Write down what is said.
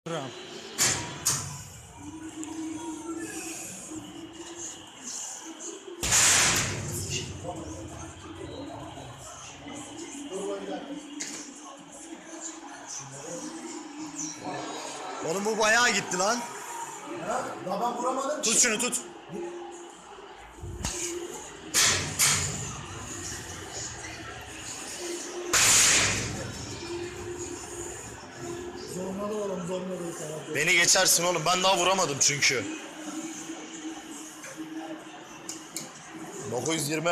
Ram. Oğlum bu bayağı gitti lan. Ya, daha ben vuramadım ki. Tut şunu tut. Zorladı oğlum, zorladı sana. Beni geçersin oğlum, ben daha vuramadım çünkü. 920.